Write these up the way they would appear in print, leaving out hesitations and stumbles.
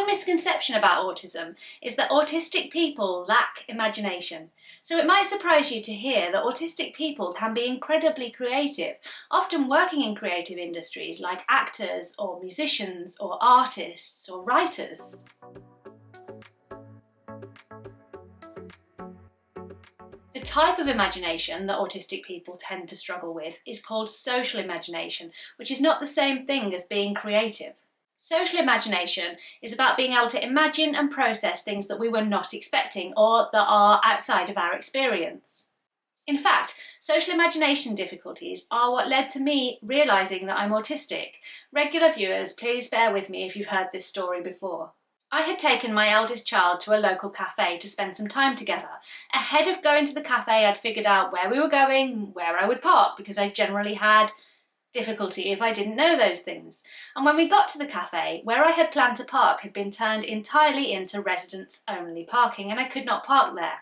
One misconception about autism is that autistic people lack imagination. So it might surprise you to hear that autistic people can be incredibly creative, often working in creative industries like actors or musicians or artists or writers. The type of imagination that autistic people tend to struggle with is called social imagination, which is not the same thing as being creative. Social imagination is about being able to imagine and process things that we were not expecting or that are outside of our experience. In fact, social imagination difficulties are what led to me realising that I'm autistic. Regular viewers, please bear with me if you've heard this story before. I had taken my eldest child to a local cafe to spend some time together. Ahead of going to the cafe, I'd figured out where we were going, where I would park, because I generally had difficulty if I didn't know those things. And when we got to the cafe, where I had planned to park had been turned entirely into residents-only parking, and I could not park there.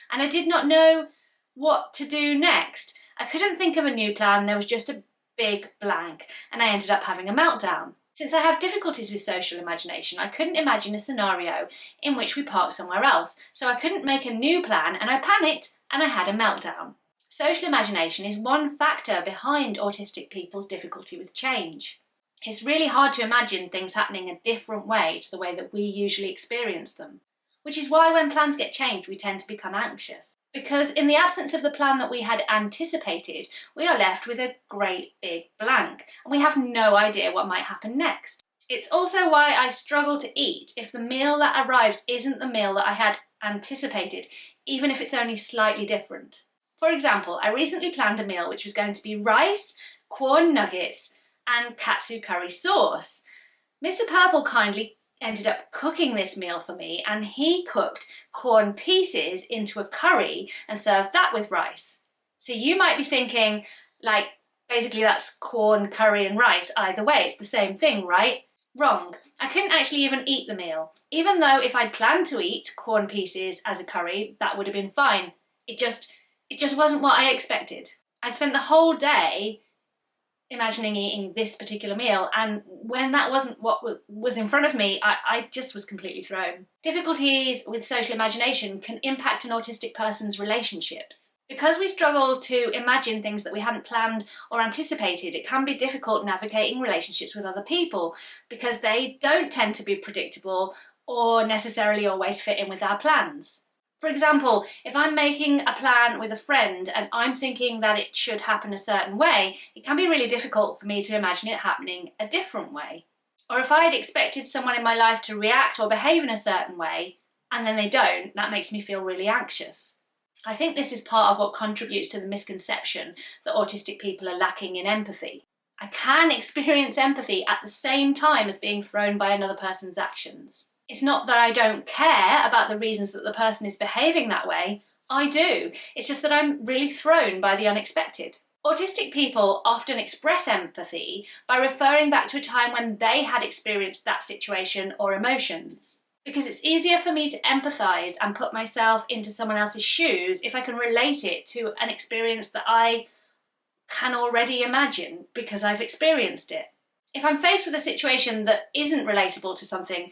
And I did not know what to do next. I couldn't think of a new plan, there was just a big blank, and I ended up having a meltdown. Since I have difficulties with social imagination, I couldn't imagine a scenario in which we parked somewhere else, so I couldn't make a new plan, and I panicked and I had a meltdown. Social imagination is one factor behind autistic people's difficulty with change. It's really hard to imagine things happening a different way to the way that we usually experience them, which is why when plans get changed we tend to become anxious. Because in the absence of the plan that we had anticipated, we are left with a great big blank, and we have no idea what might happen next. It's also why I struggle to eat if the meal that arrives isn't the meal that I had anticipated, even if it's only slightly different. For example, I recently planned a meal which was going to be rice, corn nuggets, and katsu curry sauce. Mr. Purple kindly ended up cooking this meal for me, and he cooked corn pieces into a curry and served that with rice. So you might be thinking, like, basically that's corn, curry and rice either way, it's the same thing, right? Wrong. I couldn't actually even eat the meal. Even though if I'd planned to eat corn pieces as a curry, that would have been fine. It just wasn't what I expected. I'd spent the whole day imagining eating this particular meal, and when that wasn't what was in front of me, I just was completely thrown. Difficulties with social imagination can impact an autistic person's relationships. Because we struggle to imagine things that we hadn't planned or anticipated, it can be difficult navigating relationships with other people because they don't tend to be predictable or necessarily always fit in with our plans. For example, if I'm making a plan with a friend and I'm thinking that it should happen a certain way, it can be really difficult for me to imagine it happening a different way. Or if I had expected someone in my life to react or behave in a certain way, and then they don't, that makes me feel really anxious. I think this is part of what contributes to the misconception that autistic people are lacking in empathy. I can experience empathy at the same time as being thrown by another person's actions. It's not that I don't care about the reasons that the person is behaving that way. I do. It's just that I'm really thrown by the unexpected. Autistic people often express empathy by referring back to a time when they had experienced that situation or emotions. Because it's easier for me to empathise and put myself into someone else's shoes if I can relate it to an experience that I can already imagine because I've experienced it. If I'm faced with a situation that isn't relatable to something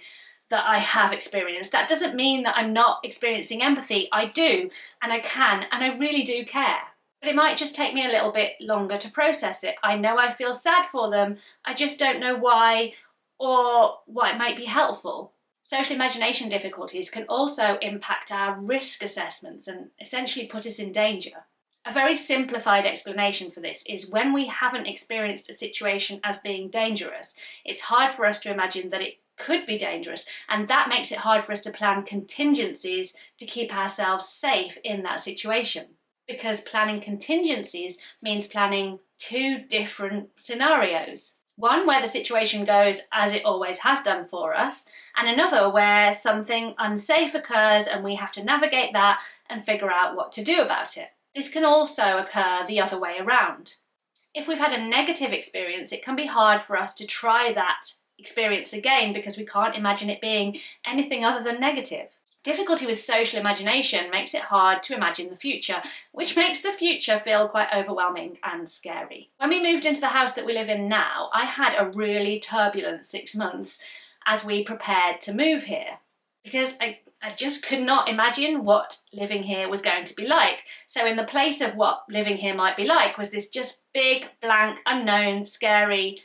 that I have experienced, that doesn't mean that I'm not experiencing empathy. I do, and I can, and I really do care. But it might just take me a little bit longer to process it. I know I feel sad for them, I just don't know why or what might be helpful. Social imagination difficulties can also impact our risk assessments and essentially put us in danger. A very simplified explanation for this is when we haven't experienced a situation as being dangerous, it's hard for us to imagine that it could be dangerous, and that makes it hard for us to plan contingencies to keep ourselves safe in that situation. Because planning contingencies means planning two different scenarios. One where the situation goes as it always has done for us, and another where something unsafe occurs and we have to navigate that and figure out what to do about it. This can also occur the other way around. If we've had a negative experience, it can be hard for us to try that experience again because we can't imagine it being anything other than negative. Difficulty with social imagination makes it hard to imagine the future, which makes the future feel quite overwhelming and scary. When we moved into the house that we live in now, I had a really turbulent 6 months as we prepared to move here. Because I just could not imagine what living here was going to be like. So in the place of what living here might be like was this just big, blank, unknown, scary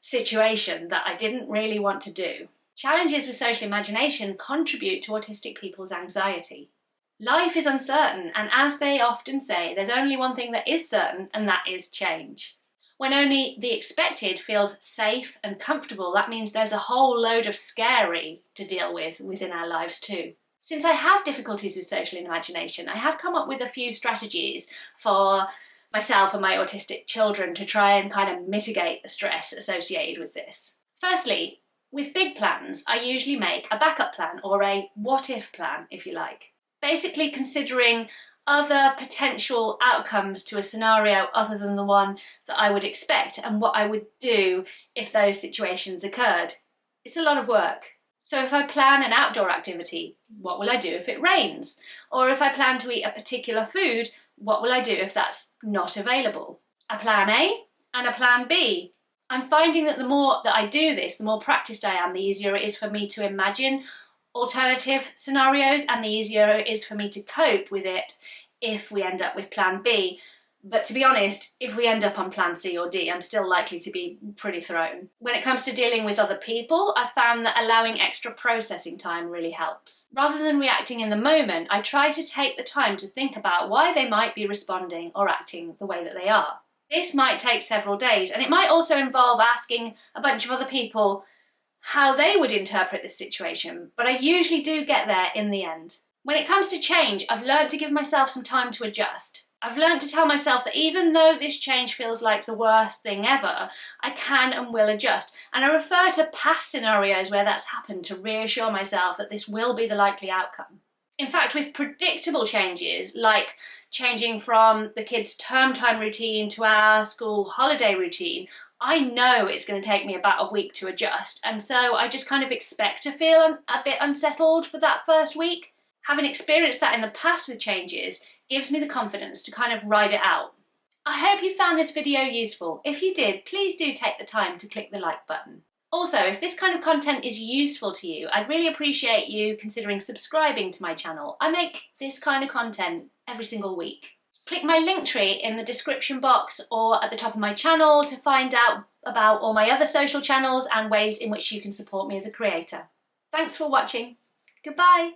situation that I didn't really want to do. Challenges with social imagination contribute to autistic people's anxiety. Life is uncertain, and as they often say, there's only one thing that is certain, and that is change. When only the expected feels safe and comfortable, that means there's a whole load of scary to deal with within our lives too. Since I have difficulties with social imagination, I have come up with a few strategies for myself and my autistic children to try and kind of mitigate the stress associated with this. Firstly, with big plans, I usually make a backup plan, or a what-if plan, if you like. Basically considering other potential outcomes to a scenario other than the one that I would expect, and what I would do if those situations occurred. It's a lot of work. So if I plan an outdoor activity, what will I do if it rains? Or if I plan to eat a particular food, what will I do if that's not available? A plan A and a plan B. I'm finding that the more that I do this, the more practiced I am, the easier it is for me to imagine alternative scenarios, and the easier it is for me to cope with it if we end up with plan B. But to be honest, if we end up on plan C or D, I'm still likely to be pretty thrown. When it comes to dealing with other people, I've found that allowing extra processing time really helps. Rather than reacting in the moment, I try to take the time to think about why they might be responding or acting the way that they are. This might take several days, and it might also involve asking a bunch of other people how they would interpret this situation, but I usually do get there in the end. When it comes to change, I've learned to give myself some time to adjust. I've learned to tell myself that even though this change feels like the worst thing ever, I can and will adjust. And I refer to past scenarios where that's happened to reassure myself that this will be the likely outcome. In fact, with predictable changes, like changing from the kids' term time routine to our school holiday routine, I know it's going to take me about a week to adjust, and so I just kind of expect to feel a bit unsettled for that first week. Having experienced that in the past with changes gives me the confidence to kind of ride it out. I hope you found this video useful. If you did, please do take the time to click the like button. Also, if this kind of content is useful to you, I'd really appreciate you considering subscribing to my channel. I make this kind of content every single week. Click my link tree in the description box or at the top of my channel to find out about all my other social channels and ways in which you can support me as a creator. Thanks for watching. Goodbye.